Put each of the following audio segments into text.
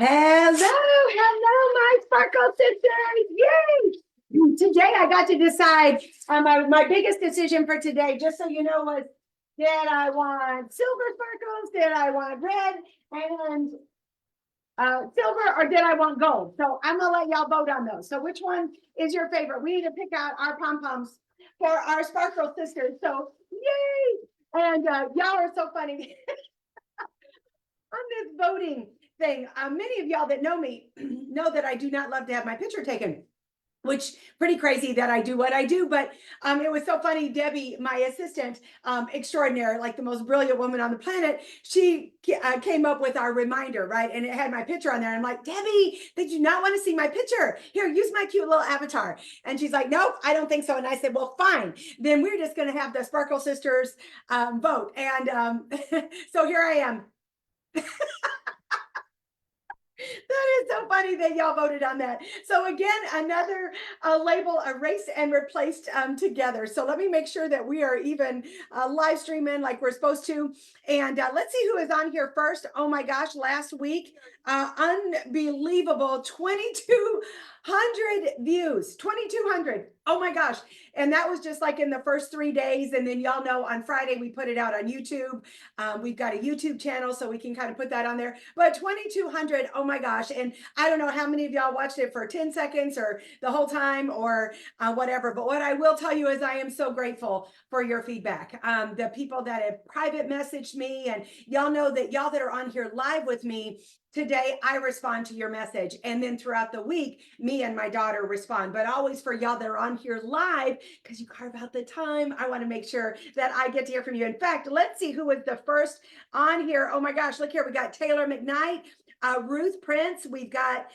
Hello, my sparkle sisters. Yay! Today I got to decide my biggest decision for today, just so you know, was did I want silver sparkles, did I want red and silver, or did I want gold? So I'm gonna let y'all vote on those. So which one is your favorite? We need to pick out our pom-poms for our sparkle sisters. So yay! And y'all are so funny. On this voting thing, many of y'all that know me know that I do not love to have my picture taken, which pretty crazy that I do what I do. But it was so funny. Debbie, my assistant extraordinaire, like the most brilliant woman on the planet, she came up with our reminder, right? And it had my picture on there. I'm like, Debbie, they do not want to see my picture. Here, use my cute little avatar. And she's like, nope, I don't think so. And I said, well, fine. Then we're just going to have the Sparkle Sisters vote. And so here I am. That is so funny that y'all voted on that. So again, another label erased and replaced together. So let me make sure that we are even live streaming like we're supposed to. And let's see who is on here first. Oh my gosh, last week, unbelievable, 2,200 views, 2,200. Oh my gosh. And that was just like in the first 3 days. And then y'all know on Friday, we put it out on YouTube. We've got a YouTube channel, so we can kind of put that on there. But 2,200, oh my gosh. And I don't know how many of y'all watched it for 10 seconds or the whole time or whatever. But what I will tell you is I am so grateful for your feedback. The people that have private messaged me, and y'all know that y'all that are on here live with me, today I respond to your message, and then throughout the week me and my daughter respond. But always for y'all that are on here live, because you carve out the time, I want to make sure that I get to hear from you. In fact, let's see who was the first on here. Oh my gosh, look here, we got Taylor McKnight, Ruth Prince, we've got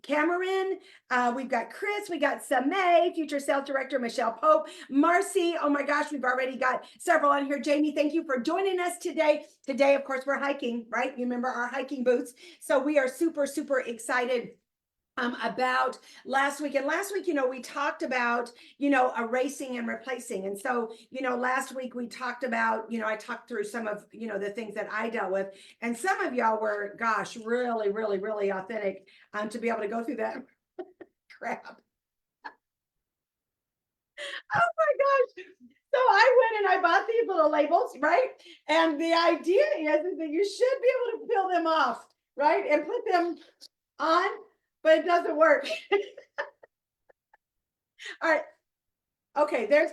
Cameron, we've got Chris, we got Samay, future sales director Michelle Pope, Marcy. Oh my gosh, we've already got several on here. Jamie, thank you for joining us today. Today, of course, we're hiking, right? You remember our hiking boots. So we are super, super excited about last week. And last week, we talked about, erasing and replacing. And so, last week we talked about, I talked through some of, the things that I dealt with. And some of y'all were, gosh, really, really, really authentic to be able to go through that crap. Oh my gosh. So I went and I bought these little labels, right? And the idea is that you should be able to peel them off, right? And put them on, but it doesn't work. All right. Okay, there's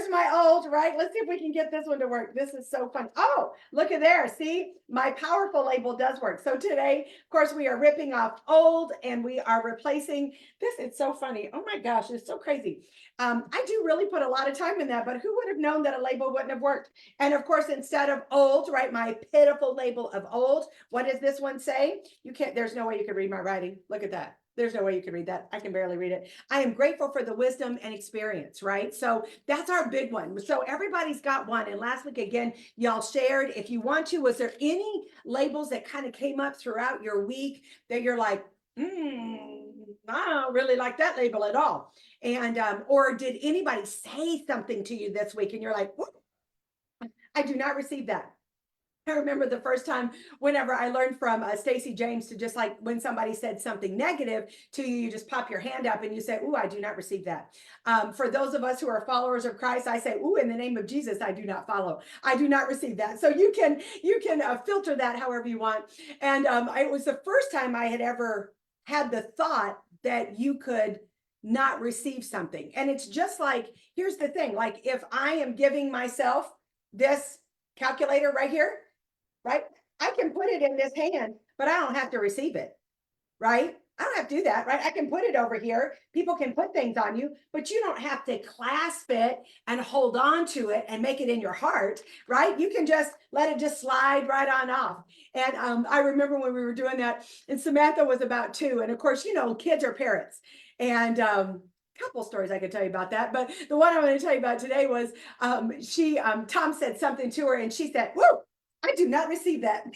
my old, right? Let's see if we can get this one to work. This is so fun. Oh, look at there. See, my powerful label does work. So today, of course, we are ripping off old and we are replacing this. It's so funny. Oh my gosh, it's so crazy. I do really put a lot of time in that, but who would have known that a label wouldn't have worked? And of course, instead of old, right, my pitiful label of old, what does this one say? You can't, there's no way you could read my writing. Look at that. There's no way you can read that. I can barely read it. I am grateful for the wisdom and experience, right? So that's our big one. So everybody's got one. And last week, again, y'all shared, if you want to, was there any labels that kind of came up throughout your week that you're like, I don't really like that label at all? And, or did anybody say something to you this week and you're like, I do not receive that? I remember the first time whenever I learned from Stacey James to just like when somebody said something negative to you, you just pop your hand up and you say, "Ooh, I do not receive that." For those of us who are followers of Christ, I say, "Ooh, in the name of Jesus, I do not follow. I do not receive that." So you can filter that however you want. And it was the first time I had ever had the thought that you could not receive something. And it's just like, here's the thing, like if I am giving myself this calculator right here, right? I can put it in this hand, but I don't have to receive it, right? I don't have to do that, right? I can put it over here. People can put things on you, but you don't have to clasp it and hold on to it and make it in your heart, right? You can just let it just slide right on off. And I remember when we were doing that, and Samantha was about 2. And of course, kids are parents. And couple stories I could tell you about that, but the one I want to tell you about today was Tom said something to her and she said, "Whoa, I do not receive that." And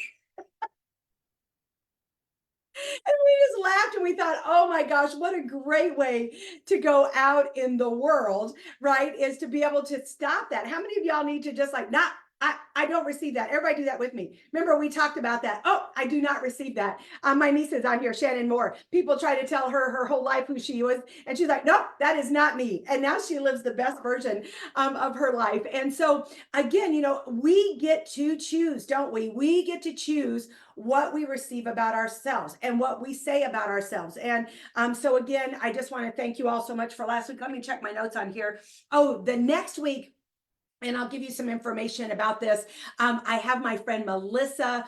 we just laughed and we thought, oh my gosh, what a great way to go out in the world, right? Is to be able to stop that. How many of y'all need to just like, not I don't receive that. Everybody do that with me. Remember, we talked about that. Oh, I do not receive that. My niece is on here, Shannon Moore. People try to tell her whole life who she was, and she's like, nope, that is not me. And now she lives the best version of her life. And so, again, we get to choose, don't we? We get to choose what we receive about ourselves and what we say about ourselves. And so, again, I just want to thank you all so much for last week. Let me check my notes on here. Oh, the next week, and I'll give you some information about this. I have my friend Melissa.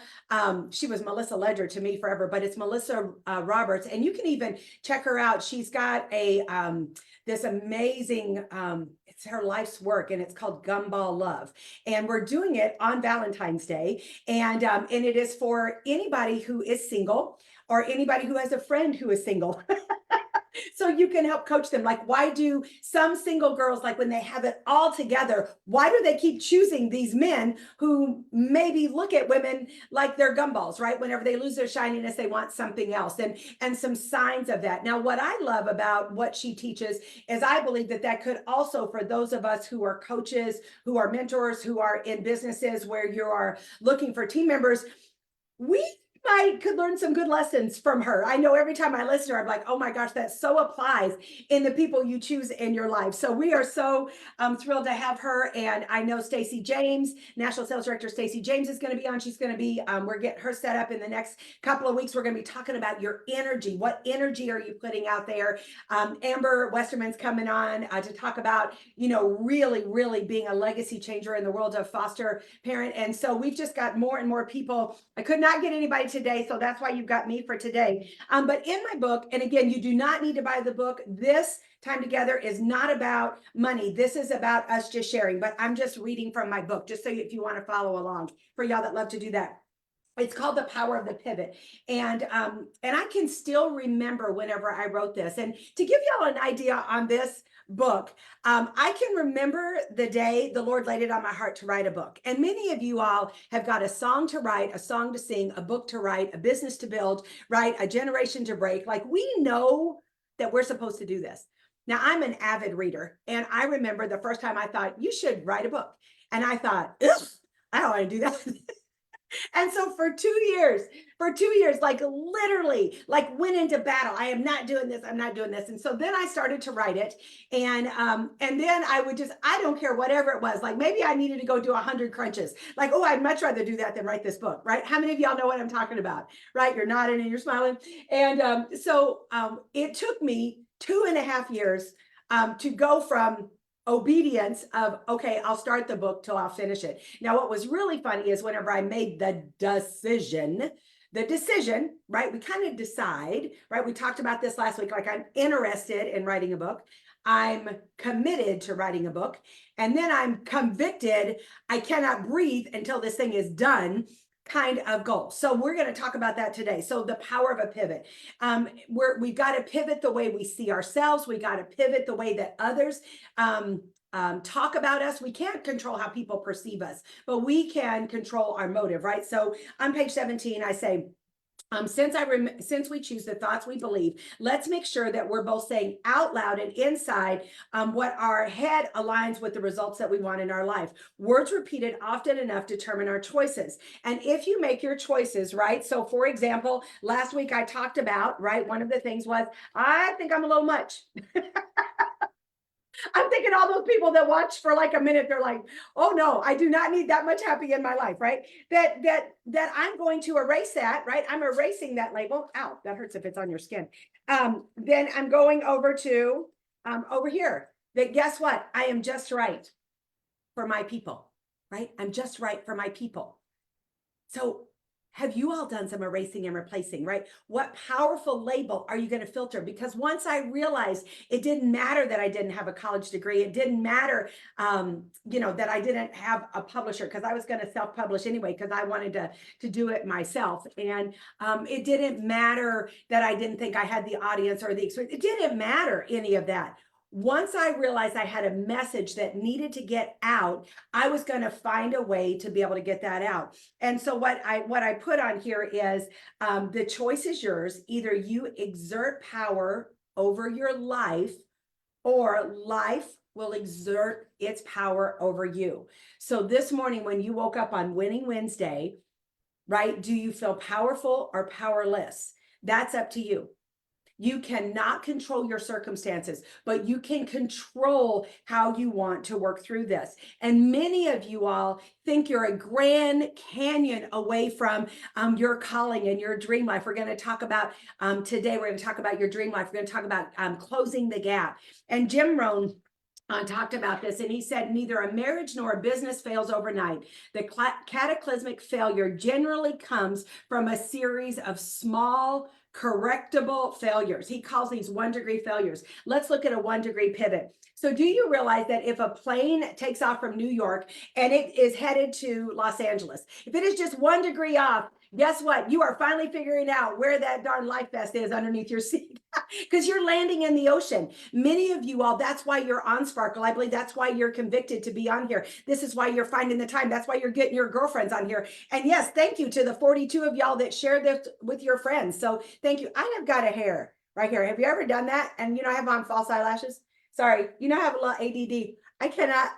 She was Melissa Ledger to me forever, but it's Melissa Roberts, and you can even check her out. She's got a this amazing. It's her life's work, and it's called Gumball Love, and we're doing it on Valentine's Day, and it is for anybody who is single or anybody who has a friend who is single. So you can help coach them. Like, why do some single girls, like when they have it all together, why do they keep choosing these men who maybe look at women like they're gumballs, right? Whenever they lose their shininess, they want something else, and some signs of that. Now, what I love about what she teaches is I believe that could also, for those of us who are coaches, who are mentors, who are in businesses where you are looking for team members, we could learn some good lessons from her. I know every time I listen to her, I'm like, oh my gosh, that so applies in the people you choose in your life. So we are so thrilled to have her. And I know Stacey James, National Sales Director Stacey James, is going to be on. She's going to be, we're getting her set up in the next couple of weeks. We're going to be talking about your energy. What energy are you putting out there? Amber Westerman's coming on to talk about, really, really being a legacy changer in the world of foster parent. And so we've just got more and more people. I could not get anybody today, so that's why you've got me for today. But in my book, and again, you do not need to buy the book. This time together is not about money. This is about us just sharing, but I'm just reading from my book, just so if you want to follow along, for y'all that love to do that. It's called The Power of the Pivot. And I can still remember whenever I wrote this. And to give y'all an idea on this book, I can remember the day the Lord laid it on my heart to write a book. And many of you all have got a song to write, a song to sing, a book to write, a business to build, right? A generation to break. Like, we know that we're supposed to do this. Now, I'm an avid reader. And I remember the first time I thought, you should write a book. And I thought, I don't want to do that. And so for 2 years, like literally, like went into battle. I am not doing this. I'm not doing this. And so then I started to write it. And then I would I don't care, whatever it was, like maybe I needed to go do 100 crunches. Like, oh, I'd much rather do that than write this book, right? How many of y'all know what I'm talking about, right? You're nodding and you're smiling. And so it took me 2.5 years to go from obedience of, okay, I'll start the book till I'll finish it. Now, what was really funny is whenever I made the decision, right? We kind of decide, right? We talked about this last week. Like, I'm interested in writing a book. I'm committed to writing a book. And then I'm convicted. I cannot breathe until this thing is done, kind of goal. So we're going to talk about that today. So the power of a pivot. We've got to pivot the way we see ourselves. We got to pivot the way that others talk about us. We can't control how people perceive us, but we can control our motive, right? So on page 17, I say, since we choose the thoughts we believe, let's make sure that we're both saying out loud and inside what our head aligns with the results that we want in our life. Words repeated often enough determine our choices. And if you make your choices, right? So for example, last week I talked about, right? One of the things was, I think I'm a little much. I'm thinking all those people that watch for like a minute, they're like, oh no, I do not need that much happy in my life, right? That I'm going to erase that, right? I'm erasing that label. Ow, that hurts if it's on your skin. Then I'm going over to over here, that guess what? I am just right for my people, right? I'm just right for my people. So have you all done some erasing and replacing, right? What powerful label are you going to filter? Because once I realized it didn't matter that I didn't have a college degree, it didn't matter, that I didn't have a publisher, because I was going to self-publish anyway, because I wanted to do it myself. And it didn't matter that I didn't think I had the audience or the experience. It didn't matter any of that. Once I realized I had a message that needed to get out, I was going to find a way to be able to get that out. And so what I put on here is the choice is yours. Either you exert power over your life, or life will exert its power over you. So this morning, when you woke up on Winning Wednesday, right, do you feel powerful or powerless? That's up to you. You cannot control your circumstances, but you can control how you want to work through this. And many of you all think you're a Grand Canyon away from your calling and your dream life. We're going to talk about today, we're going to talk about your dream life. We're going to talk about closing the gap. And Jim Rohn talked about this, and he said, neither a marriage nor a business fails overnight. The cataclysmic failure generally comes from a series of small, correctable failures. He calls these 1-degree failures. Let's look at a 1-degree pivot. So do you realize that if a plane takes off from New York and it is headed to Los Angeles, if it is just 1 degree off, guess what? You are finally figuring out where that darn life vest is underneath your seat because you're landing in the ocean. Many of you all, that's why you're on Sparkle. I believe that's why you're convicted to be on here. This is why you're finding the time. That's why you're getting your girlfriends on here. And yes, thank you to the 42 of y'all that shared this with your friends. So thank you. I have got a hair right here. Have you ever done that? And I have on false eyelashes. Sorry, I have a little ADD. I cannot.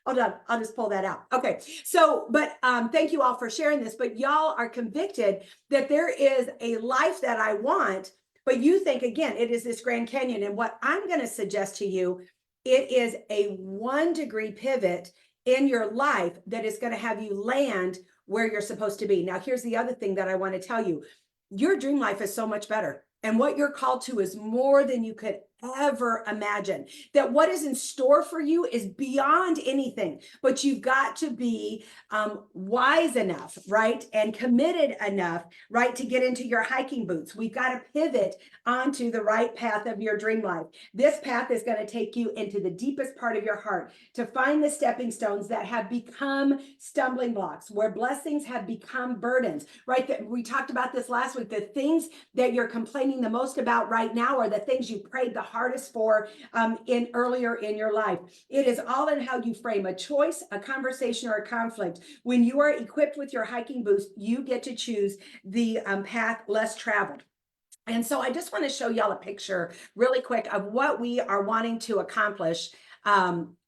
Hold on, I'll just pull that out. Okay, so, but thank you all for sharing this, but y'all are convicted that there is a life that I want, but you think, again, it is this Grand Canyon. And what I'm going to suggest to you, it is a 1-degree pivot in your life that is going to have you land where you're supposed to be. Now, here's the other thing that I want to tell you. Your dream life is so much better. And what you're called to is more than you could ever imagine. That what is in store for you is beyond anything, but you've got to be wise enough, right? And committed enough, right? To get into your hiking boots. We've got to pivot onto the right path of your dream life. This path is going to take you into the deepest part of your heart to find the stepping stones that have become stumbling blocks, where blessings have become burdens, right? That we talked about this last week. The things that you're complaining the most about right now are the things you prayed the hardest for earlier in your life. It is all in how you frame a choice, a conversation, or a conflict. When you are equipped with your hiking boots, you get to choose the path less traveled. And so I just want to show y'all a picture really quick of what we are wanting to accomplish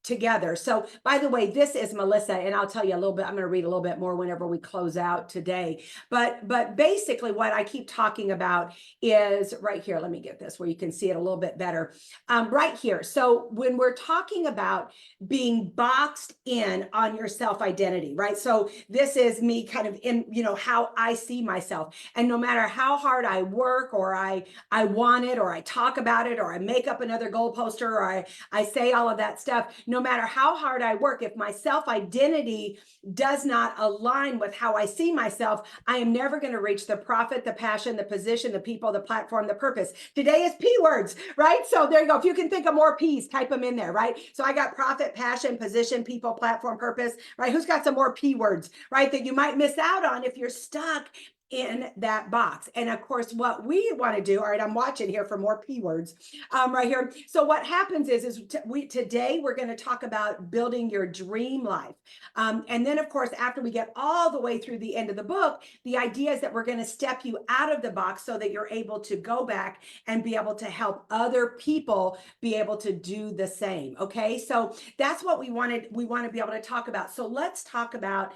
together. So by the way, this is Melissa, and I'll tell you a little bit, I'm going to read a little bit more whenever we close out today. But basically what I keep talking about is right here. Let me get this where you can see it a little bit better. Right here. So when we're talking about being boxed in on your self-identity, right? So this is me kind of in, how I see myself. And no matter how hard I work, or I want it, or I talk about it, or I make up another goal poster, or I say all of that stuff, no matter how hard I work, if my self-identity does not align with how I see myself, I am never going to reach the profit, the passion, the position, the people, the platform, the purpose. Today is P words, right? So there you go. If you can think of more P's, type them in there, right? So I got profit, passion, position, people, platform, purpose, right? Who's got some more P words, right? That you might miss out on if you're stuck in that box. And of course, what we want to do, all right, I'm watching here for more P words right here. So what happens is today we're going to talk about building your dream life. And then of course, after we get all the way through the end of the book, the idea is that we're going to step you out of the box so that you're able to go back and be able to help other people be able to do the same. Okay. So that's what we want to be able to talk about. So let's talk about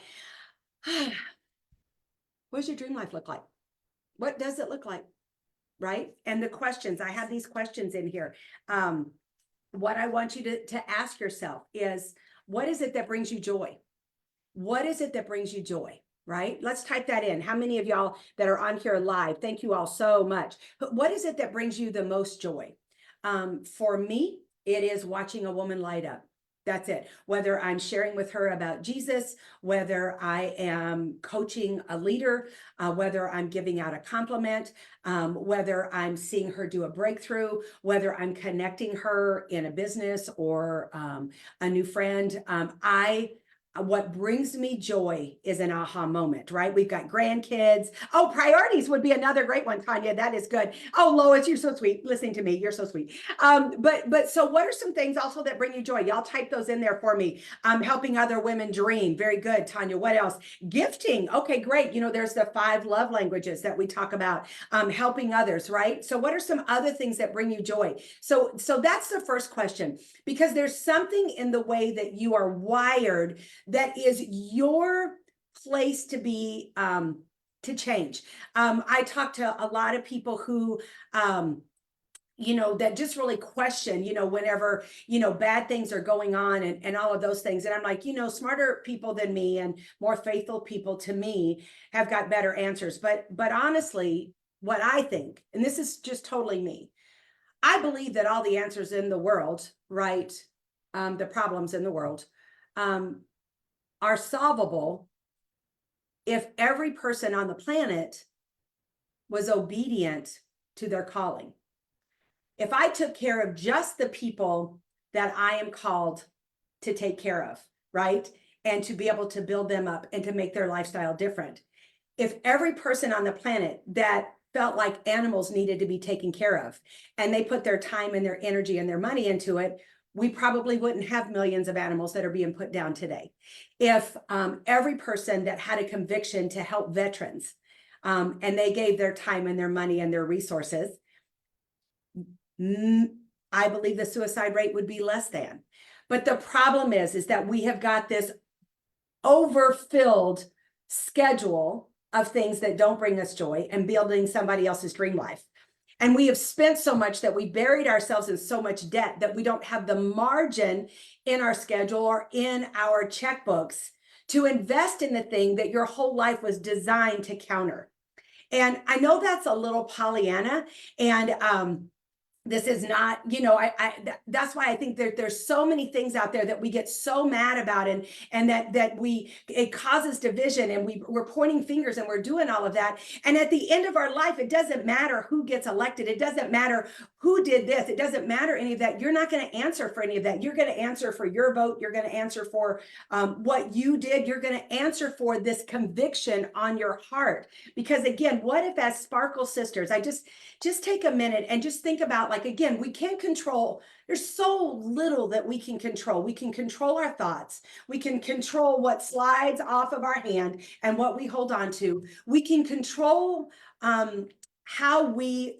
what does your dream life look like? What does it look like? Right? And the questions, I have these questions in here. What I want you to ask yourself is, what is it that brings you joy? What is it that brings you joy? Right? Let's type that in. How many of y'all that are on here live? Thank you all so much. But what is it that brings you the most joy? For me, it is watching a woman light up. That's it. Whether I'm sharing with her about Jesus, whether I am coaching a leader, whether I'm giving out a compliment, whether I'm seeing her do a breakthrough, whether I'm connecting her in a business or a new friend, what brings me joy is an aha moment, right? We've got grandkids. Oh, priorities would be another great one, Tanya. That is good. Oh, Lois, you're so sweet. Listening to me, you're so sweet. But so what are some things also that bring you joy? Y'all type those in there for me. Helping other women dream. Very good, Tanya. What else? Gifting. Okay, great. You know, there's the 5 love languages that we talk about. Helping others, right? So what are some other things that bring you joy? So that's the first question, because there's something in the way that you are wired that is your place to be to change. I talk to a lot of people who that just really question, whenever, bad things are going on and all of those things. And I'm like, smarter people than me and more faithful people to me have got better answers. But honestly, what I think, and this is just totally me, I believe that all the answers in the world, right? The problems in the world, are solvable if every person on the planet was obedient to their calling. If I took care of just the people that I am called to take care of, right? And to be able to build them up and to make their lifestyle different. If every person on the planet that felt like animals needed to be taken care of and they put their time and their energy and their money into it, we probably wouldn't have millions of animals that are being put down today. If every person that had a conviction to help veterans and they gave their time and their money and their resources, I believe the suicide rate would be less than. But the problem is that we have got this overfilled schedule of things that don't bring us joy and building somebody else's dream life. And we have spent so much that we buried ourselves in so much debt that we don't have the margin in our schedule or in our checkbooks to invest in the thing that your whole life was designed to counter. And I know that's a little Pollyanna, and this is not, that's why I think there's so many things out there that we get so mad about, and that it causes division, and we're pointing fingers and we're doing all of that. And at the end of our life, it doesn't matter who gets elected. It doesn't matter who did this. It doesn't matter any of that. You're not going to answer for any of that. You're going to answer for your vote. You're going to answer for what you did. You're going to answer for this conviction on your heart. Because again, what if as Sparkle Sisters, I just take a minute and just think about, like, again, we can't control, there's so little that we can control. We can control our thoughts. We can control what slides off of our hand and what we hold on to. We can control how we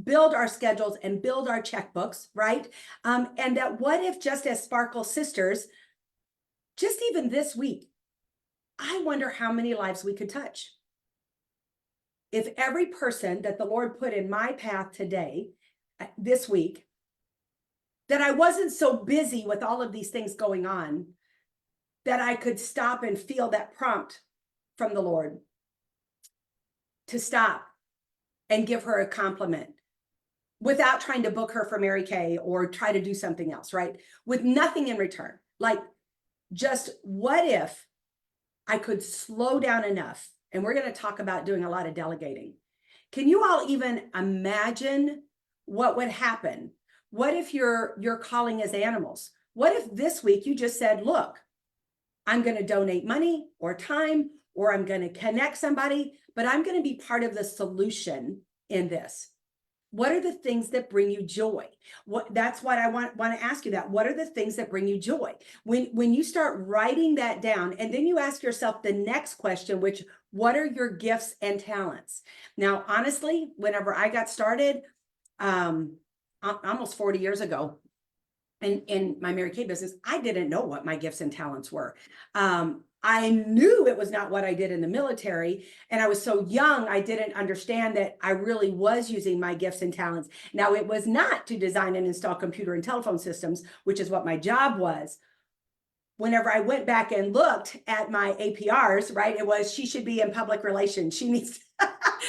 build our schedules and build our checkbooks, right? And that what if, just as Sparkle Sisters, just even this week, I wonder how many lives we could touch. If every person that the Lord put in my path today, this week, that I wasn't so busy with all of these things going on, that I could stop and feel that prompt from the Lord to stop and give her a compliment without trying to book her for Mary Kay or try to do something else, right? With nothing in return. Like, just what if I could slow down enough? And we're going to talk about doing a lot of delegating. Can you all even imagine what would happen? What if your calling is animals? What if this week you just said, look, I'm going to donate money or time, or I'm going to connect somebody, but I'm going to be part of the solution in this. What are the things that bring you joy? That's what I want to ask you that. What are the things that bring you joy? When you start writing that down, and then you ask yourself the next question, which, what are your gifts and talents? Now, honestly, whenever I got started, almost 40 years ago in my Mary Kay business, I didn't know what my gifts and talents were. I knew it was not what I did in the military. And I was so young, I didn't understand that I really was using my gifts and talents. Now, it was not to design and install computer and telephone systems, which is what my job was. Whenever I went back and looked at my APRs, right, it was, she should be in public relations. She needs,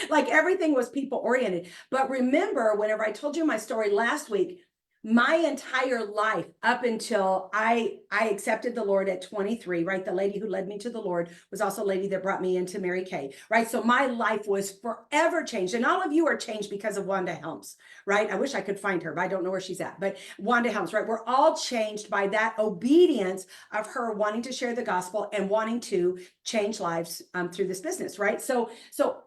like, everything was people oriented. But remember, whenever I told you my story last week, my entire life up until I accepted the Lord at 23, right? The lady who led me to the Lord was also a lady that brought me into Mary Kay, right? So my life was forever changed. And all of you are changed because of Wanda Helms, right? I wish I could find her, but I don't know where she's at. But Wanda Helms, right? We're all changed by that obedience of her wanting to share the gospel and wanting to change lives through this business, right? So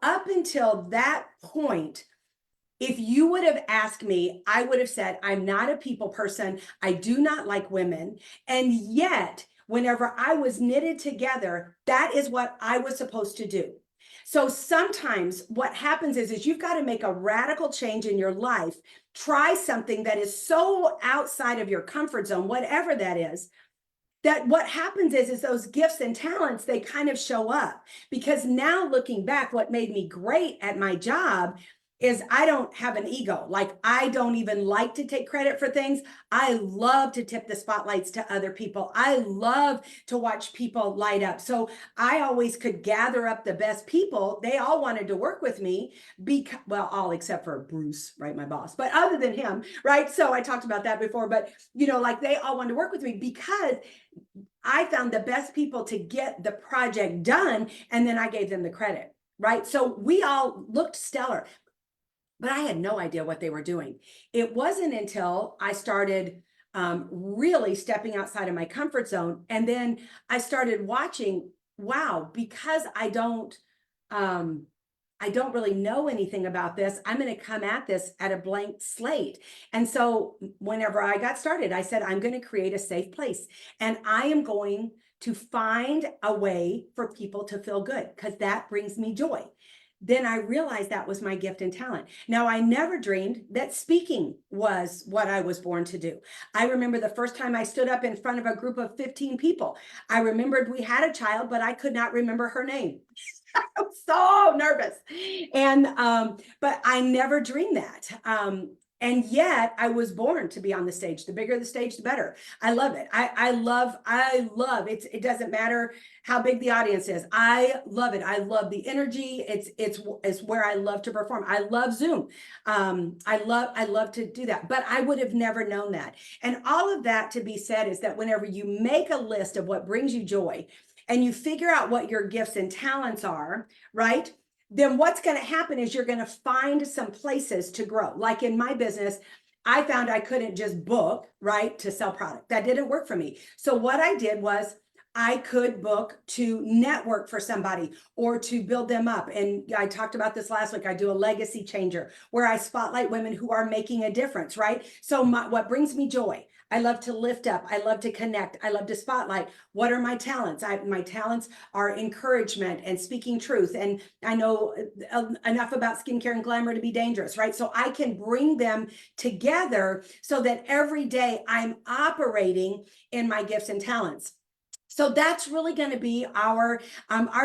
up until that point, if you would have asked me, I would have said, I'm not a people person. I do not like women. And yet, whenever I was knitted together, that is what I was supposed to do. So sometimes what happens is you've got to make a radical change in your life, try something that is so outside of your comfort zone, whatever that is, that what happens is those gifts and talents, they kind of show up. Because now looking back, what made me great at my job is I don't have an ego. Like, I don't even like to take credit for things. I love to tip the spotlights to other people. I love to watch people light up. So I always could gather up the best people. They all wanted to work with me because, well, all except for Bruce, right? My boss, but other than him, right? So I talked about that before, but like they all wanted to work with me because I found the best people to get the project done. And then I gave them the credit, right? So we all looked stellar, but I had no idea what they were doing. It wasn't until I started really stepping outside of my comfort zone. And then I started watching, wow, because I don't really know anything about this. I'm going to come at this at a blank slate. And so whenever I got started, I said, I'm going to create a safe place and I am going to find a way for people to feel good because that brings me joy. Then I realized that was my gift and talent. Now, I never dreamed that speaking was what I was born to do. I remember the first time I stood up in front of a group of 15 people. I remembered we had a child, but I could not remember her name. I was so nervous. And, but I never dreamed that. And yet I was born to be on the stage. The bigger the stage, the better. I love it. I love it. Doesn't matter how big the audience is. I love it. I love the energy. It's where I love to perform. I love Zoom. I love to do that, but I would have never known that. And all of that to be said is that whenever you make a list of what brings you joy and you figure out what your gifts and talents are, right? Then what's going to happen is you're going to find some places to grow. Like in my business, I found I couldn't just book, right, to sell product. That didn't work for me. So what I did was I could book to network for somebody or to build them up. And I talked about this last week. I do a legacy changer where I spotlight women who are making a difference, right? So what brings me joy? I love to lift up. I love to connect. I love to spotlight. What are my talents? My talents are encouragement and speaking truth. And I know enough about skincare and glamour to be dangerous, right? So I can bring them together so that every day I'm operating in my gifts and talents. So that's really going to be our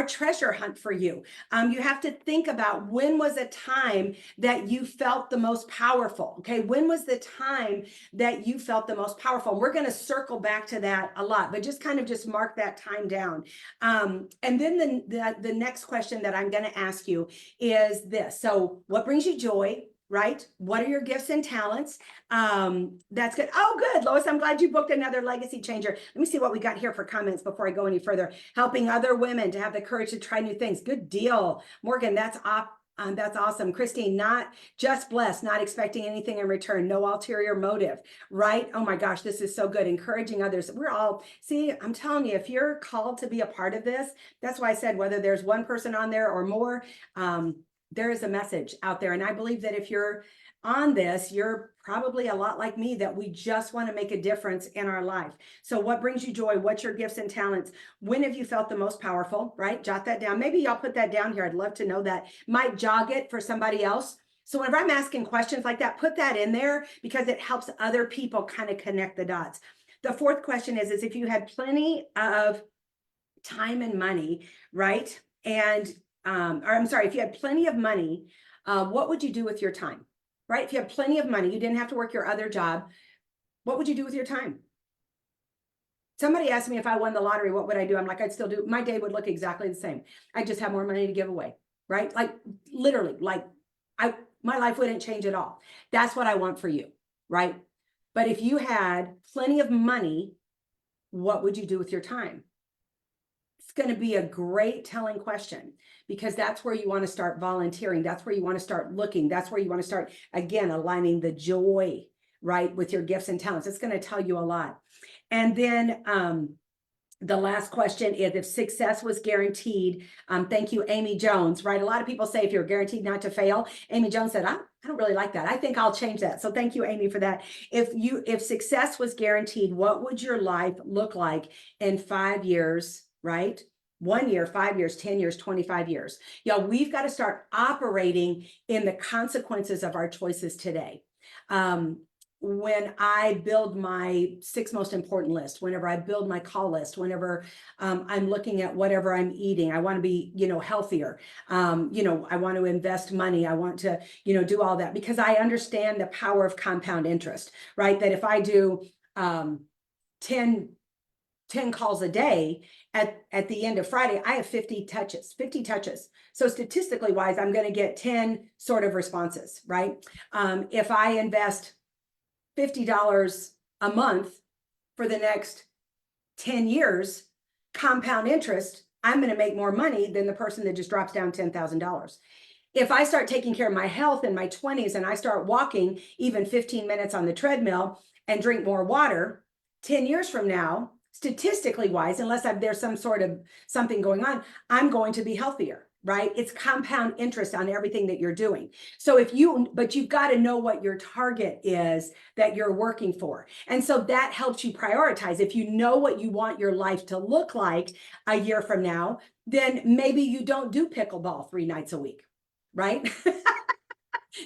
treasure hunt for you. You have to think about when was a time that you felt the most powerful. Okay, when was the time that you felt the most powerful? And we're going to circle back to that a lot, but just kind of just mark that time down. And then the next question that I'm going to ask you is this. So what brings you joy? Right? What are your gifts and talents? That's good. Oh, good, Lois. I'm glad you booked another legacy changer. Let me see what we got here for comments before I go any further. Helping other women to have the courage to try new things. Good deal. Morgan, that's awesome. Christine, not just blessed, not expecting anything in return, no ulterior motive, right? Oh my gosh, this is so good. Encouraging others. See, I'm telling you, if you're called to be a part of this, that's why I said, whether there's one person on there or more, there is a message out there. And I believe that if you're on this, you're probably a lot like me, that we just want to make a difference in our life. So what brings you joy? What's your gifts and talents? When have you felt the most powerful, right? Jot that down. Maybe y'all put that down here. I'd love to know that. Might jog it for somebody else. So whenever I'm asking questions like that, put that in there because it helps other people kind of connect the dots. The fourth question is if you had plenty of time and money, right? And if you had plenty of money, what would you do with your time, right? If you had plenty of money, you didn't have to work your other job, what would you do with your time? Somebody asked me if I won the lottery, what would I do? I'm like, I'd still do, my day would look exactly the same. I just have more money to give away, right? Like literally, like my life wouldn't change at all. That's what I want for you, right? But if you had plenty of money, what would you do with your time? It's going to be a great telling question, because that's where you want to start volunteering. That's where you want to start looking. That's where you want to start, again, aligning the joy, right, with your gifts and talents. It's going to tell you a lot. And then the last question is, if success was guaranteed, thank you, Amy Jones, right? A lot of people say if you're guaranteed not to fail. Amy Jones said, I don't really like that. I think I'll change that. So thank you, Amy, for that. If success was guaranteed, what would your life look like in 5 years, right? 1 year, 5 years, 10 years, 25 years. Y'all, we've got to start operating in the consequences of our choices today. When I build my 6 most important list, whenever I build my call list, whenever I'm looking at whatever I'm eating, I want to be, healthier. I want to invest money. I want to, do all that, because I understand the power of compound interest, right? That if I do 10 calls a day, at the end of Friday, I have 50 touches. So statistically wise, I'm going to get 10 sort of responses, right? If I invest $50 a month for the next 10 years, compound interest, I'm going to make more money than the person that just drops down $10,000. If I start taking care of my health in my 20s and I start walking even 15 minutes on the treadmill and drink more water, 10 years from now, statistically wise, unless there's some sort of something going on, I'm going to be healthier, right? It's compound interest on everything that you're doing. So but you've got to know what your target is that you're working for. And so that helps you prioritize. If you know what you want your life to look like a year from now, then maybe you don't do pickleball 3 nights a week, right?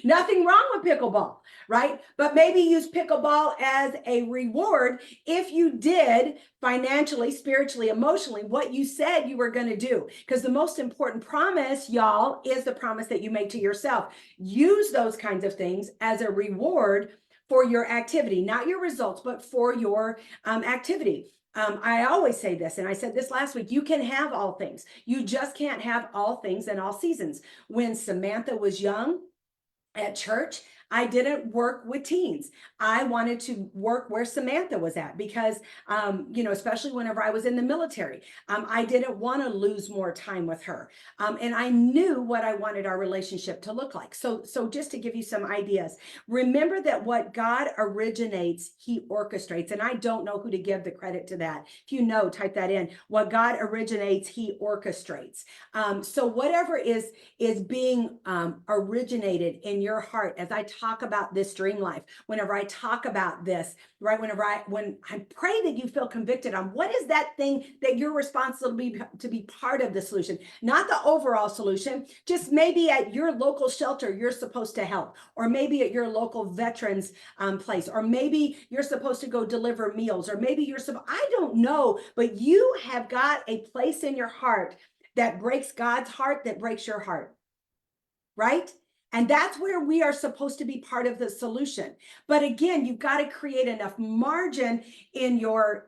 Nothing wrong with pickleball, right? But maybe use pickleball as a reward if you did financially, spiritually, emotionally what you said you were going to do. Because the most important promise, y'all, is the promise that you make to yourself. Use those kinds of things as a reward for your activity, not your results, but for your activity. I always say this, and I said this last week, you can have all things. You just can't have all things in all seasons. When Samantha was young, at church, I didn't work with teens. I wanted to work where Samantha was at, because, especially whenever I was in the military, I didn't want to lose more time with her. And I knew what I wanted our relationship to look like. So just to give you some ideas, remember that what God originates, he orchestrates. And I don't know who to give the credit to that. If you know, type that in. What God originates, he orchestrates. So whatever is being originated in your heart, as I talk about this dream life, whenever I talk about this, right, when I pray that you feel convicted on what is that thing that you're responsible to be part of the solution, not the overall solution, just maybe at your local shelter, you're supposed to help, or maybe at your local veterans place, or maybe you're supposed to go deliver meals, or maybe I don't know, but you have got a place in your heart that breaks God's heart, that breaks your heart, right? And that's where we are supposed to be part of the solution. But again, you've got to create enough margin in your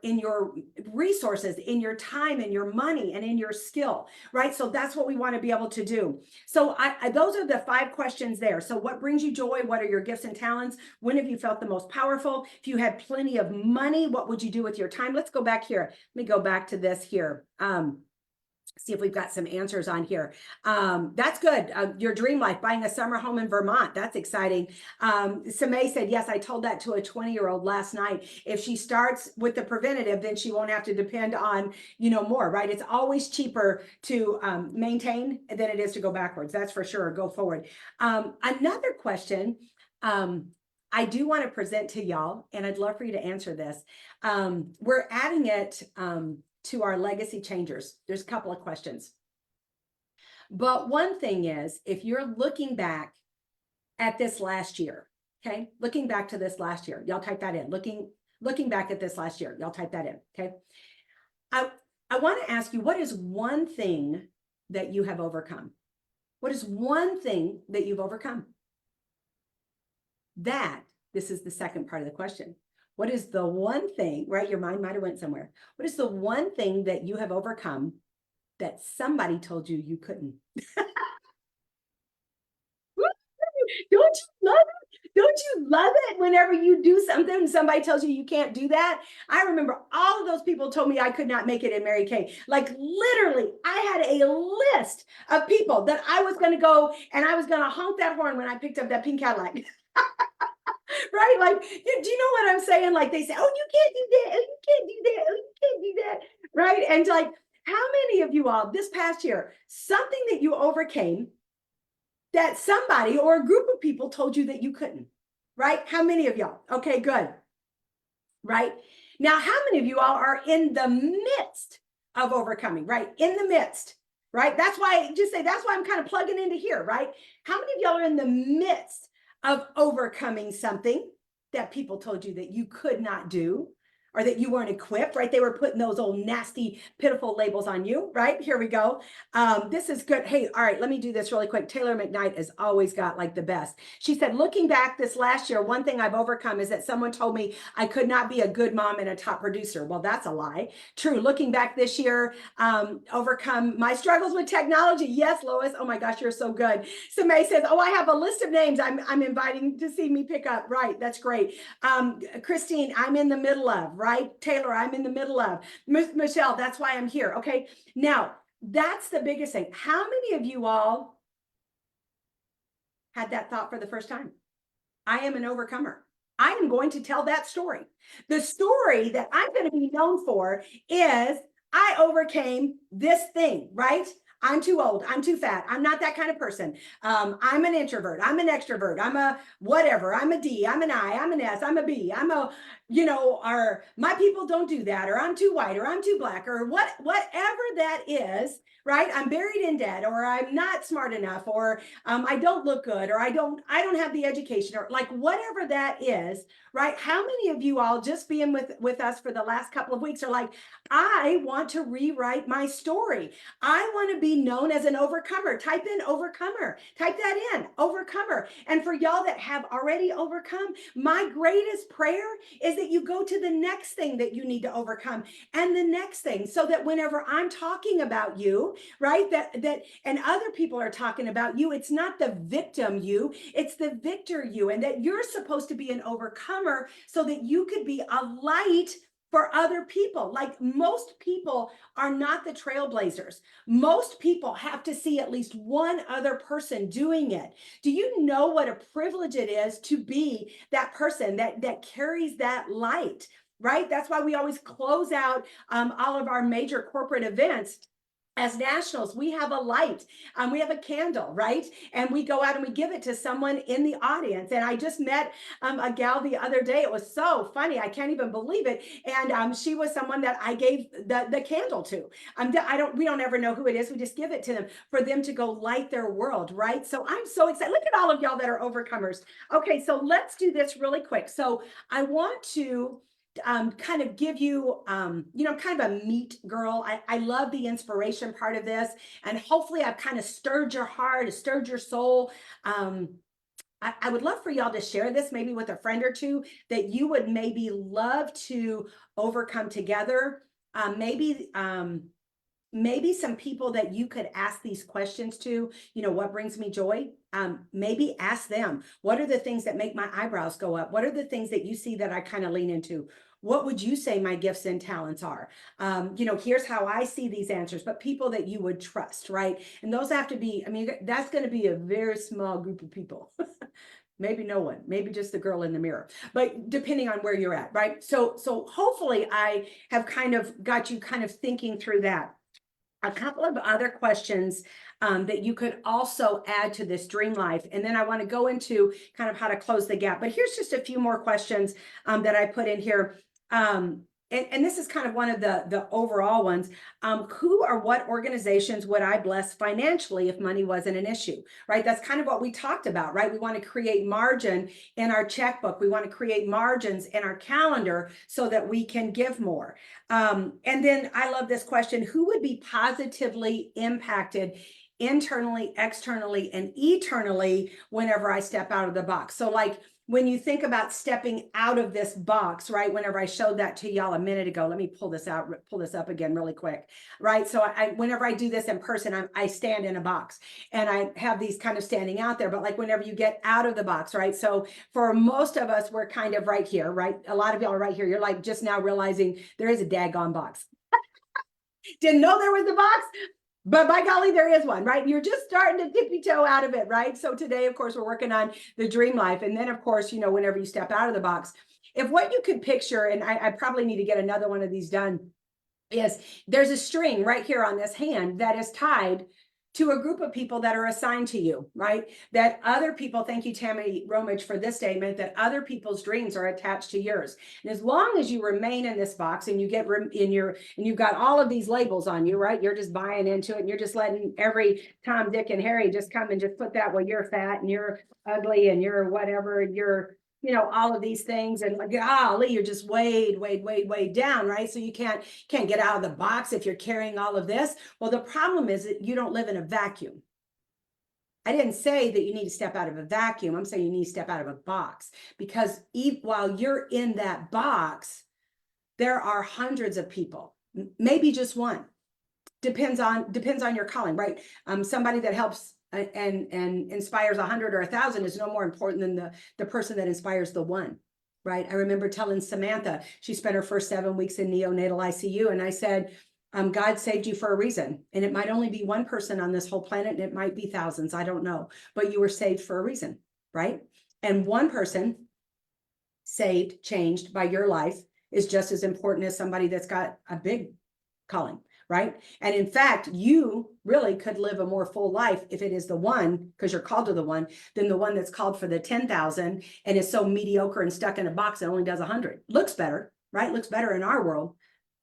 resources, in your time, in your money, and in your skill, right? So that's what we want to be able to do. So those are the 5 questions there. So what brings you joy? What are your gifts and talents? When have you felt the most powerful? If you had plenty of money, what would you do with your time? Let's go back here. Let me go back to this here. See if we've got some answers on here. That's good. Your dream life, buying a summer home in Vermont. That's exciting. Samay said, yes, I told that to a 20-year-old last night. If she starts with the preventative, then she won't have to depend on, more, right? It's always cheaper to maintain than it is to go backwards. That's for sure. Go forward. Another question I do want to present to y'all, and I'd love for you to answer this. We're adding it to our legacy changers. There's a couple of questions. But one thing is, if you're looking back at this last year, okay? Looking back to this last year, y'all type that in. Looking back at this last year, y'all type that in, okay? I want to ask you, what is one thing that you have overcome? What is one thing that you've overcome? This is the second part of the question. What is the one thing, right? Your mind might have went somewhere. What is the one thing that you have overcome that somebody told you you couldn't? Don't you love it? Don't you love it whenever you do something and somebody tells you you can't do that? I remember all of those people told me I could not make it in Mary Kay. Like literally, I had a list of people that I was going to go and I was going to honk that horn when I picked up that pink Cadillac. Right? Like, do you know what I'm saying? Like they say, oh, you can't do that. Oh, you can't do that. Oh, you can't do that. Right? And like, how many of you all this past year, something that you overcame that somebody or a group of people told you that you couldn't, right? How many of y'all? Okay, good. Right? Now, how many of you all are in the midst of overcoming, right? In the midst, right? That's why, just say, that's why I'm kind of plugging into here, right? How many of y'all are in the midst of overcoming something that people told you that you could not do? Or that you weren't equipped, right? They were putting those old nasty, pitiful labels on you, right? Here we go. This is good. Hey, all right, let me do this really quick. Taylor McKnight has always got like the best. She said, looking back this last year, one thing I've overcome is that someone told me I could not be a good mom and a top producer. Well, that's a lie. True. Looking back this year, overcome my struggles with technology. Yes, Lois. Oh my gosh, you're so good. May says, oh, I have a list of names I'm inviting to see me pick up. Right. That's great. Christine, I'm in the middle of, right? Taylor, I'm in the middle of. Michelle, that's why I'm here. Okay. Now, that's the biggest thing. How many of you all had that thought for the first time? I am an overcomer. I am going to tell that story. The story that I'm going to be known for is I overcame this thing, right? I'm too old. I'm too fat. I'm not that kind of person. I'm an introvert. I'm an extrovert. I'm a whatever. I'm a D. I'm an I. I'm an S. I'm a B. I'm a, or my people don't do that, or I'm too white, or I'm too black, or whatever that is, right? I'm buried in debt, or I'm not smart enough, or I don't look good, or I don't have the education, or like whatever that is, right? How many of you all just being with us for the last couple of weeks are like, I want to rewrite my story. I want to be known as an overcomer. Type in overcomer. Type that in, overcomer. And for y'all that have already overcome, my greatest prayer is that you go to the next thing that you need to overcome and the next thing, so that whenever I'm talking about you, right, that and other people are talking about you, it's not the victim you, it's the victor you, and that you're supposed to be an overcomer so that you could be a light for other people. Like most people are not the trailblazers. Most people have to see at least one other person doing it. Do you know what a privilege it is to be that person that carries that light, right? That's why we always close out all of our major corporate events. As nationals, we have a light, we have a candle, right? And we go out and we give it to someone in the audience. And I just met a gal the other day. It was so funny. I can't even believe it. And she was someone that I gave the candle to. We don't ever know who it is. We just give it to them for them to go light their world, right? So I'm so excited. Look at all of y'all that are overcomers. Okay, so let's do this really quick. So I want to kind of give you, kind of a meat girl. I love the inspiration part of this. And hopefully I've kind of stirred your heart, stirred your soul. I would love for y'all to share this maybe with a friend or two that you would maybe love to overcome together. Maybe some people that you could ask these questions to, what brings me joy? Maybe ask them, what are the things that make my eyebrows go up? What are the things that you see that I kind of lean into? What would you say my gifts and talents are? Here's how I see these answers, but people that you would trust, right? And those have to be, that's going to be a very small group of people. Maybe no one, maybe just the girl in the mirror, but depending on where you're at, right? So hopefully I have kind of got you kind of thinking through that. A couple of other questions that you could also add to this dream life. And then I want to go into kind of how to close the gap. But here's just a few more questions that I put in here. And this is kind of one of the overall ones. Who or what organizations would I bless financially if money wasn't an issue, right? That's kind of what we talked about, right? We want to create margin in our checkbook. We want to create margins in our calendar so that we can give more. And then I love this question: who would be positively impacted internally, externally, and eternally whenever I step out of the box. So like when you think about stepping out of this box, right? Whenever I showed that to y'all a minute ago, let me pull this up again really quick, right? So whenever I do this in person, I stand in a box and I have these kind of standing out there, but like whenever you get out of the box, right? So for most of us, we're kind of right here, right? A lot of y'all are right here. You're like just now realizing there is a daggone box. Didn't know there was a box, but by golly, there is one, right? You're just starting to tippy toe out of it, right? So today, of course, we're working on the dream life. And then, of course, you know, whenever you step out of the box, if what you could picture, and I probably need to get another one of these done, is there's a string right here on this hand that is tied to a group of people that are assigned to you, right? That other people, thank you, Tammy Romage, for this statement, that other people's dreams are attached to yours. And as long as you remain in this box and you get in your, and you've got all of these labels on you, right? You're just buying into it and you're just letting every Tom, Dick, and Harry just come and just put that, well, you're fat and you're ugly and you're whatever, and you're, you know, all of these things, and like, golly, you're just way down, right? So you can't get out of the box if you're carrying all of this. Well, the problem is that you don't live in a vacuum. I didn't say that you need to step out of a vacuum. I'm saying you need to step out of a box, because while you're in that box, there are hundreds of people, maybe just one. Depends on your calling, right? Somebody that helps and inspires 100 or 1,000 is no more important than the person that inspires the one, right? I remember telling Samantha, she spent her first 7 weeks in neonatal ICU, and I said, God saved you for a reason, and it might only be one person on this whole planet, and it might be thousands, I don't know, but you were saved for a reason, right? And one person saved, changed by your life is just as important as somebody that's got a big calling, right? And in fact, you really could live a more full life if it is the one, because you're called to the one, than the one that's called for the 10,000 and is so mediocre and stuck in a box that only does 100. Looks better, right? Looks better in our world.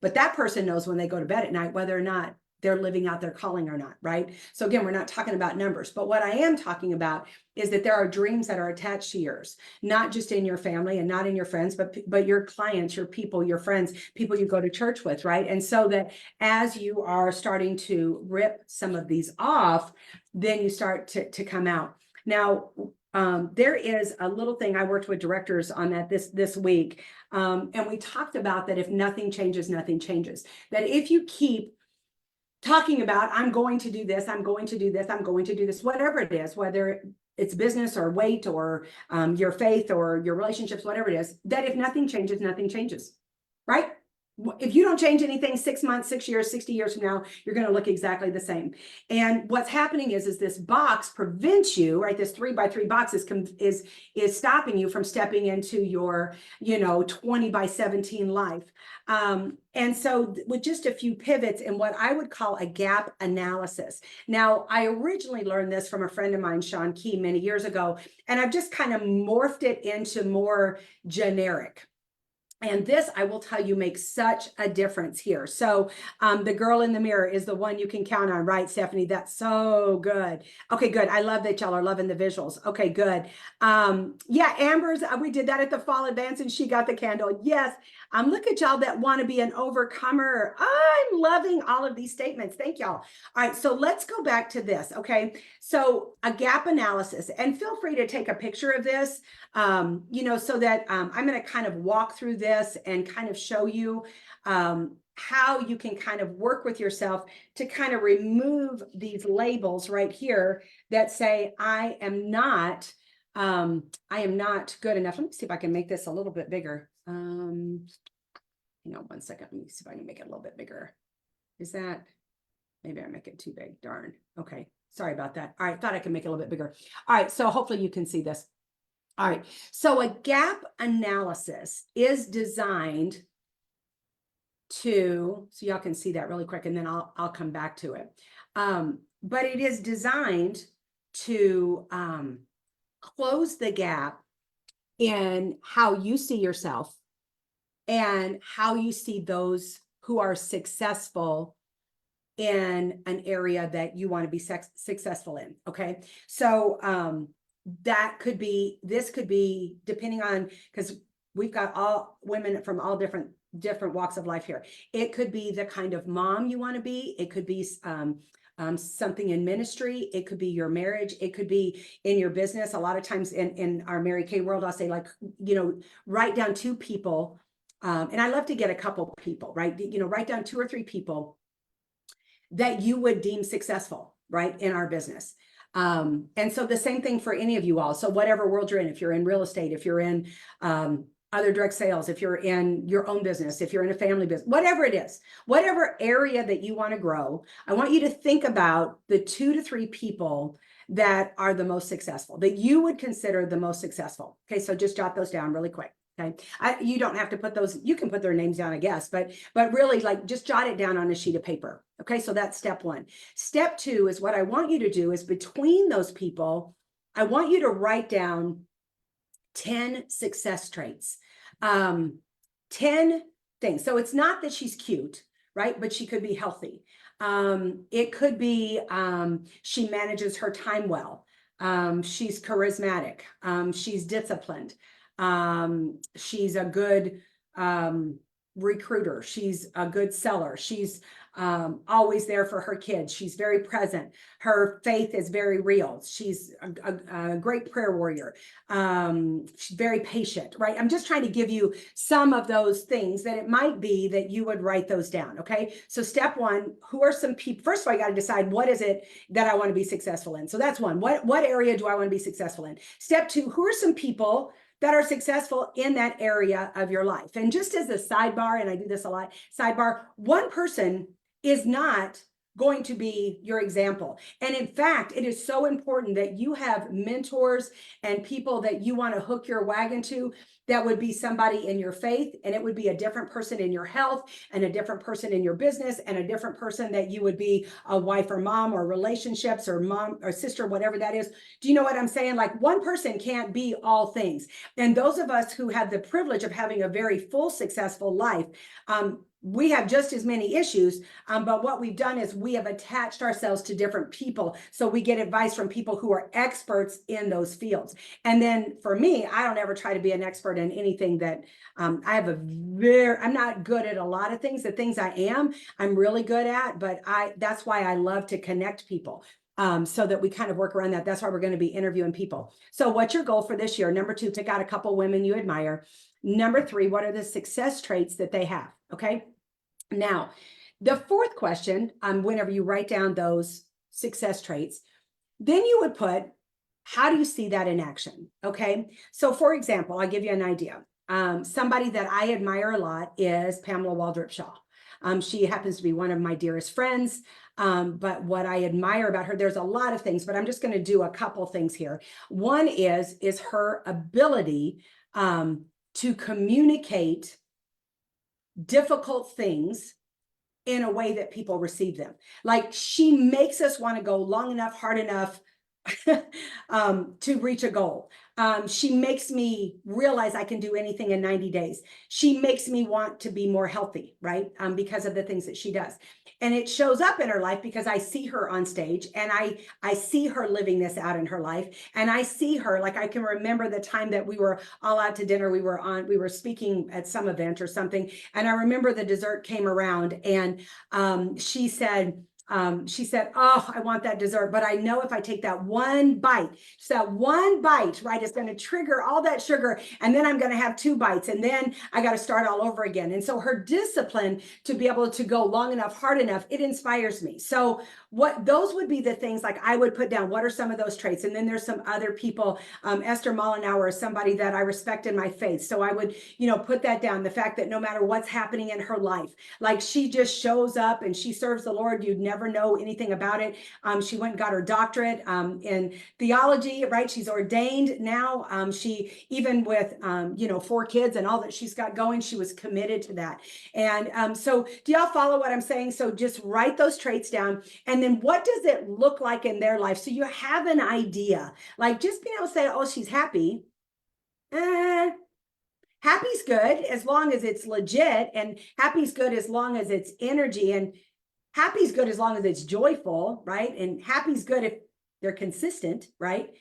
But that person knows when they go to bed at night whether or not they're living out their calling or not, right? So again, we're not talking about numbers, but what I am talking about is that there are dreams that are attached to yours, not just in your family and not in your friends, but your clients, your people, your friends, people you go to church with, right? And so that as you are starting to rip some of these off, then you start to come out. Now, there is a little thing, I worked with directors on that this week, and we talked about that if nothing changes, nothing changes. That if you keep talking about, I'm going to do this, I'm going to do this, I'm going to do this, whatever it is, whether it's business or weight or your faith or your relationships, whatever it is, that if nothing changes, nothing changes, right? If you don't change anything 6 months, 6 years, 60 years from now, you're going to look exactly the same. And what's happening is this box prevents you, right? This 3x3 box is stopping you from stepping into your, 20x17 life. And so with just a few pivots in what I would call a gap analysis. Now, I originally learned this from a friend of mine, Sean Key, many years ago, and I've just kind of morphed it into more generic. And this, I will tell you, makes such a difference here. So the girl in the mirror is the one you can count on, right, Stephanie? That's so good. Okay, good. I love that y'all are loving the visuals. Okay, good. Yeah, Amber's, we did that at the fall advance and she got the candle. Yes. Look at y'all that want to be an overcomer. I'm loving all of these statements. Thank y'all. All right, so let's go back to this, okay? So a gap analysis, and feel free to take a picture of this, so that I'm going to kind of walk through this and kind of show you how you can kind of work with yourself to kind of remove these labels right here that say, I am not good enough. Let me see if I can make this a little bit bigger. Hang on 1 second. Let me see if I can make it a little bit bigger. Is that, maybe I make it too big. Darn. Okay. Sorry about that. All right. Thought I could make it a little bit bigger. All right. So hopefully you can see this. All right. So a gap analysis is designed to, so y'all can see that really quick, and then I'll come back to it. But it is designed to close the gap in how you see yourself and how you see those who are successful in an area that you want to be successful in. Okay. So this could be depending on, because we've got all women from all different walks of life here. It could be the kind of mom you want to be. It could be something in ministry. It could be your marriage. It could be in your business. A lot of times in our Mary Kay world, I'll say, like, write down 2 people. And I love to get a couple people, right? Write down 2 or 3 people that you would deem successful, right, in our business. And so the same thing for any of you all. So whatever world you're in, if you're in real estate, if you're in other direct sales, if you're in your own business, if you're in a family business, whatever it is, whatever area that you want to grow, I want you to think about the 2 to 3 people that are the most successful, that you would consider the most successful. Okay, so just jot those down really quick. Okay, you don't have to put those, you can put their names down, I guess, but really, like, just jot it down on a sheet of paper. Okay, so that's step 1. Step 2 is what I want you to do is between those people, I want you to write down 10 success traits, 10 things. So it's not that she's cute, right? But she could be healthy. It could be she manages her time well. She's charismatic. She's disciplined. She's a good recruiter. She's a good seller. She's always there for her kids. She's very present. Her faith is very real. She's a great prayer warrior. She's very patient, right? I'm just trying to give you some of those things that it might be that you would write those down. Okay. So step 1, who are some people? First of all, you got to decide, what is it that I want to be successful in? So that's 1. What area do I want to be successful in? Step 2, who are some people that are successful in that area of your life? And just as a sidebar, and I do this a lot, sidebar, one person is not going to be your example. And in fact, it is so important that you have mentors and people that you want to hook your wagon to. That would be somebody in your faith, and it would be a different person in your health, and a different person in your business, and a different person that you would be a wife or mom or relationships or mom or sister, whatever that is. Do you know what I'm saying? Like, one person can't be all things. And those of us who have the privilege of having a very full, successful life, we have just as many issues, but what we've done is we have attached ourselves to different people. So we get advice from people who are experts in those fields. And then for me, I don't ever try to be an expert in anything that I'm not good at a lot of things. The things I'm really good at, but that's why I love to connect people. So that we kind of work around that. That's why we're going to be interviewing people. So what's your goal for this year? Number 2, pick out a couple women you admire. Number 3, what are the success traits that they have? Okay. Now, the 4th question, whenever you write down those success traits, then you would put, how do you see that in action? Okay. So for example, I'll give you an idea. Somebody that I admire a lot is Pamela Waldrop Shaw. She happens to be one of my dearest friends. But what I admire about her, there's a lot of things, but I'm just going to do a couple things here. One is her ability to communicate difficult things in a way that people receive them. Like, she makes us want to go long enough, hard enough to reach a goal. She makes me realize I can do anything in 90 days. She makes me want to be more healthy, right? Because of the things that she does. And it shows up in her life because I see her on stage, and I see her living this out in her life. And I see her, like, I can remember the time that we were all out to dinner. We were speaking at some event or something. And I remember the dessert came around, and she said, oh, I want that dessert, but I know if I take that one bite, just that one bite, right, it's going to trigger all that sugar, and then I'm going to have 2 bites, and then I got to start all over again. And so her discipline to be able to go long enough, hard enough, it inspires me. So those would be the things, like, I would put down, what are some of those traits? And then there's some other people. Esther Mollenauer is somebody that I respect in my faith. So I would, put that down. The fact that no matter what's happening in her life, like, she just shows up and she serves the Lord. You'd never know anything about it. She went and got her doctorate in theology, right? She's ordained now. She, even with, 4 kids and all that she's got going, she was committed to that. And so do y'all follow what I'm saying? So just write those traits down. And then what does it look like in their life? So you have an idea, like, just being able to say, oh, she's happy. Happy's good as long as it's legit, and happy's good as long as it's energy, and happy's good as long as it's joyful, right? And happy's good if they're consistent, right?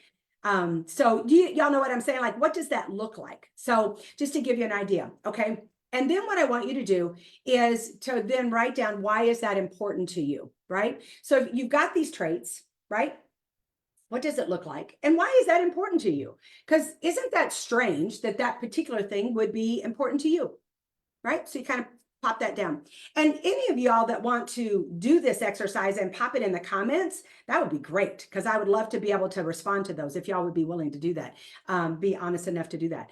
So y'all know what I'm saying? Like, what does that look like? So just to give you an idea, okay? And then what I want you to do is to then write down, why is that important to you, right? So if you've got these traits, right? What does it look like? And why is that important to you? Because isn't that strange that that particular thing would be important to you, right? So you kind of pop that down. And any of y'all that want to do this exercise and pop it in the comments, that would be great, because I would love to be able to respond to those if y'all would be willing to do that, be honest enough to do that.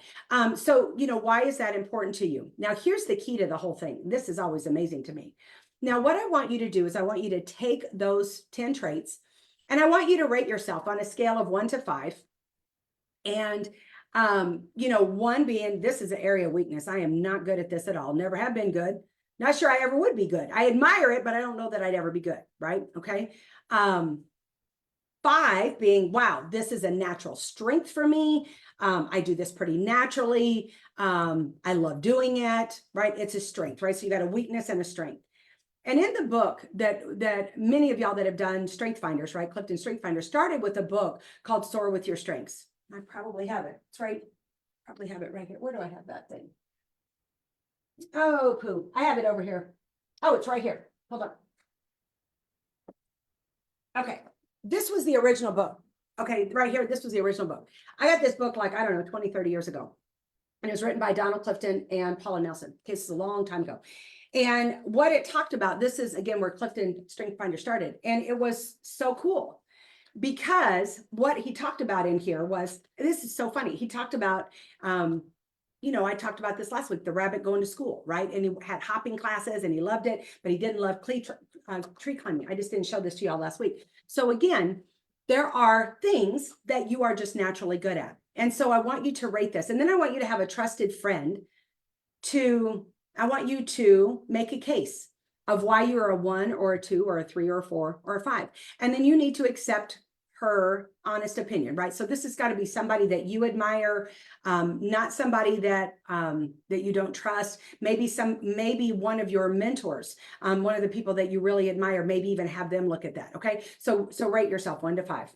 So, why is that important to you? Now, here's the key to the whole thing. This is always amazing to me. Now, what I want you to do is I want you to take those 10 traits and I want you to rate yourself on a scale of 1 to 5. And 1 being, this is an area of weakness. I am not good at this at all. Never have been good. Not sure I ever would be good. I admire it, but I don't know that I'd ever be good, right? Okay. 5 being, wow, this is a natural strength for me. I do this pretty naturally. I love doing it, right? It's a strength, right? So you got a weakness and a strength. And in the book that many of y'all that have done Strength Finders, right? Clifton Strength Finders started with a book called Soar with Your Strengths. I probably have it. It's right. Probably have it right here. Where do I have that thing? Oh, poo. I have it over here. Oh, it's right here. Hold on. Okay. This was the original book. Okay, right here. This was the original book. I got this book like, I don't know, 20, 30 years ago. And it was written by Donald Clifton and Paula Nelson. Okay, this is a long time ago. And what it talked about, this is again where Clifton Strength Finder started. And it was so cool, because what he talked about in here was, this is so funny. He talked about, I talked about this last week, the rabbit going to school, right? And he had hopping classes and he loved it, but he didn't love tree climbing. I just didn't show this to y'all last week. So again, there are things that you are just naturally good at. And so I want you to rate this. And then I want you to have a trusted friend I want you to make a case of why you're a 1 or a 2 or a 3 or a 4 or a 5. And then you need to accept her honest opinion, right? So this has got to be somebody that you admire, not somebody that you don't trust. Maybe one of your mentors, one of the people that you really admire, maybe even have them look at that. Okay, so rate yourself 1 to 5.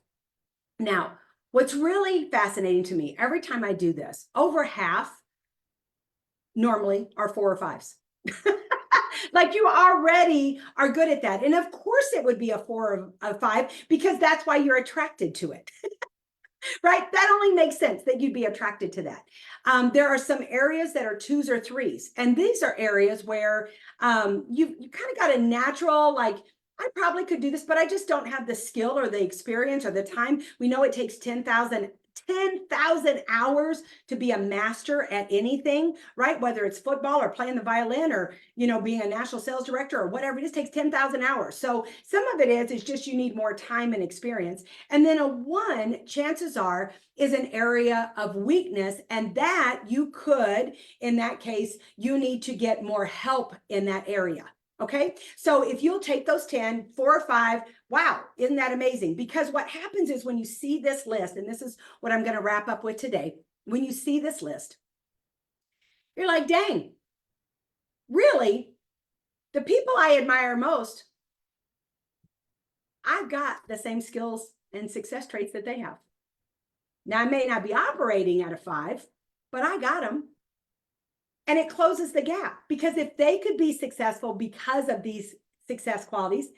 Now, what's really fascinating to me, every time I do this, over half normally are 4 or 5s. Like, you already are good at that. And of course it would be a 4 or a 5, because that's why you're attracted to it. Right? That only makes sense that you'd be attracted to that. There are some areas that are 2s or 3s. And these are areas where you kind of got a natural, like, I probably could do this, but I just don't have the skill or the experience or the time. We know it takes 10,000 hours to be a master at anything, right? Whether it's football or playing the violin or, being a national sales director or whatever, it just takes 10,000 hours. So some of it is just you need more time and experience. And then a 1, chances are, is an area of weakness. And that you could, in that case, you need to get more help in that area. Okay, so if you'll take those 10, 4 or 5, wow, isn't that amazing? Because what happens is when you see this list, and this is what I'm going to wrap up with today, when you see this list, you're like, dang, really? The people I admire most, I've got the same skills and success traits that they have. Now, I may not be operating at a 5, but I got them. And it closes the gap, because if they could be successful because of these success qualities,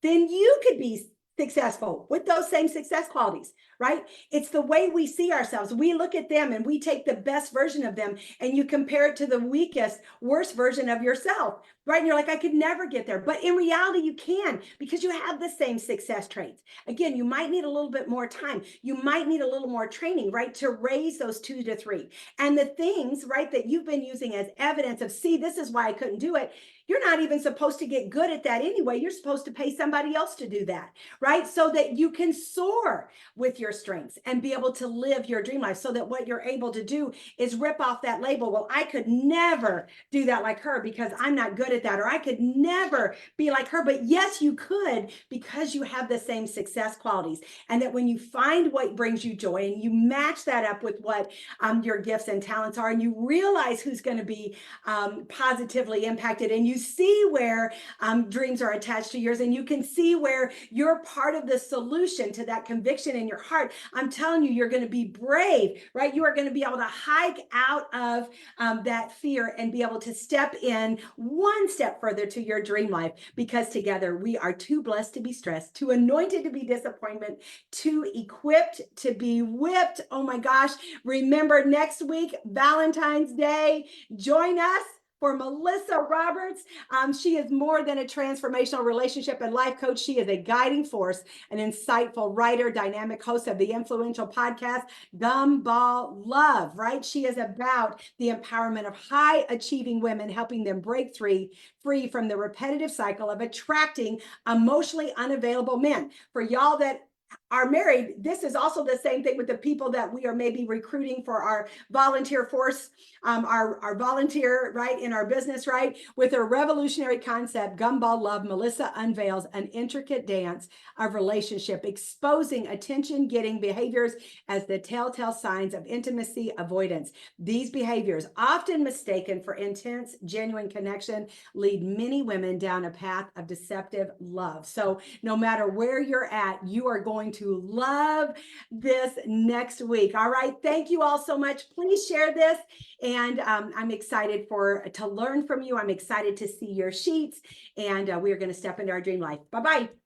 then you could be successful with those same success qualities, right? It's the way we see ourselves. We look at them and we take the best version of them and you compare it to the weakest, worst version of yourself, right? And you're like, I could never get there. But in reality, you can, because you have the same success traits. Again, you might need a little bit more time. You might need a little more training, right? To raise those 2 to 3. And the things, right, that you've been using as evidence of, see, this is why I couldn't do it. You're not even supposed to get good at that anyway. You're supposed to pay somebody else to do that, right? So that you can soar with your strengths and be able to live your dream life, so that what you're able to do is rip off that label. Well, I could never do that like her because I'm not good at that, or I could never be like her. But yes, you could, because you have the same success qualities. And that when you find what brings you joy and you match that up with what your gifts and talents are, and you realize who's going to be positively impacted, and you see where dreams are attached to yours, and you can see where you're part of the solution to that conviction in your heart, I'm telling you, you're going to be brave, right? You are going to be able to hike out of that fear and be able to step in one step further to your dream life, because together we are too blessed to be stressed, too anointed to be disappointment, too equipped to be whipped. Oh my gosh. Remember, next week, Valentine's Day, join us for Melissa Roberts. She is more than a transformational relationship and life coach. She is a guiding force, an insightful writer, dynamic host of the influential podcast, Gumball Love, right? She is about the empowerment of high achieving women, helping them break free from the repetitive cycle of attracting emotionally unavailable men. For y'all that are married, this is also the same thing with the people that we are maybe recruiting for our volunteer force, our volunteer, right, in our business, right? With a revolutionary concept, Gumball Love, Melissa unveils an intricate dance of relationship, exposing attention-getting behaviors as the telltale signs of intimacy avoidance. These behaviors, often mistaken for intense, genuine connection, lead many women down a path of deceptive love. So no matter where you're at, you are going to love this next week. All right. Thank you all so much. Please share this. And I'm excited to learn from you. I'm excited to see your sheets. And we are going to step into our dream life. Bye-bye.